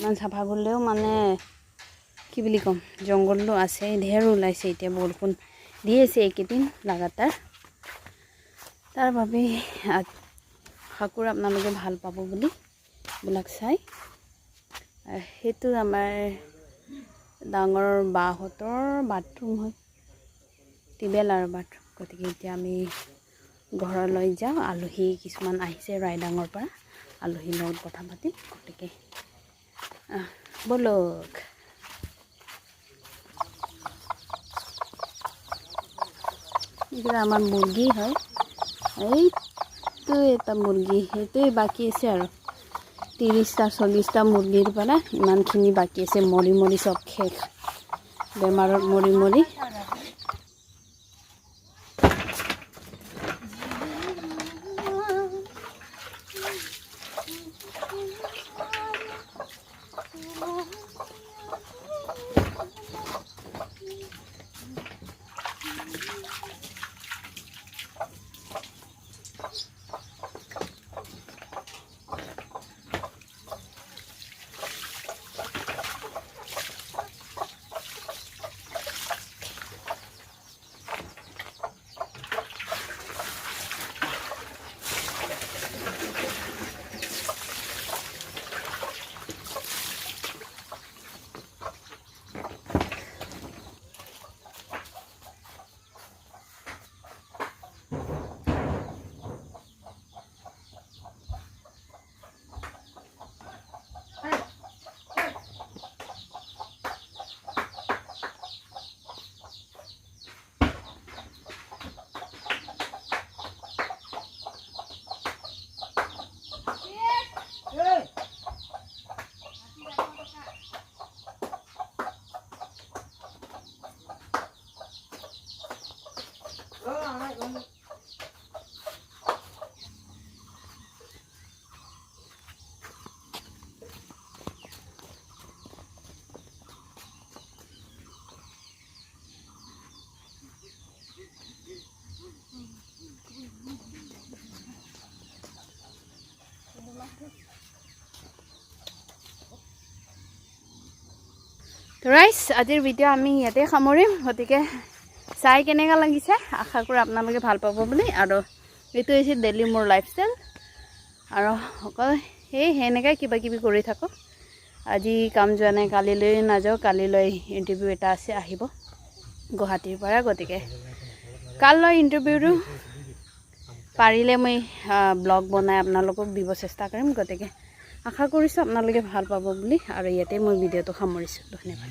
ইমান চাফা কৰিলেও মানে কি বুলি ক'ম জংঘলটো আছে ঢেৰ ওলাইছে এতিয়া বৰষুণ দি আছে এইকেইদিন লাগাতাৰ তাৰ বাবে আশা কৰোঁ আপোনালোকে ভাল পাব বুলি এইবিলাক চাই সেইটো আমাৰ ডাঙৰ বাহঁতৰ বাথৰুম হয় টিবেল আৰু বাথৰুম গতিকে এতিয়া আমি ঘৰলৈ যাওঁ আলহী কিছুমান আহিছে ৰাইডাঙৰ পৰা আলহীৰ লগত কথা পাতিম গতিকে বলক এইটো আমাৰ মুৰ্গী হয় এইটো এটা মুৰ্গী সেইটোৱে বাকী আছে আৰু 30টা 40টা মুৰ্গীৰ পৰা ইমানখিনি বাকী আছে মৰি মৰি চব শেষ বেমাৰত মৰি মৰি ৰাইজ আজিৰ ভিডিঅ' আমি ইয়াতে সামৰিম গতিকে চাই কেনেকুৱা লাগিছে আশা কৰোঁ আপোনালোকে ভাল পাব বুলি আৰু এইটো হৈছে ডেইলি মোৰ লাইফষ্টাইল আৰু অকল সেনেকৈ কিবা কিবি কৰি থাকোঁ আজি কাম যোৱা নাই কালিলৈ নাযাওঁ কালিলৈ ইণ্টাৰভিউ এটা আছে আহিব গুৱাহাটীৰ পৰা গতিকে কাইলৈ ইণ্টাৰভিউটো পাৰিলে মই ব্লগ বনাই আপোনালোকক দিব চেষ্টা কৰিম গতিকে আশা কৰিছোঁ আপোনালোকে ভাল পাব বুলি আৰু ইয়াতে মই ভিডিঅ'টো সামৰিছোঁ ধন্যবাদ।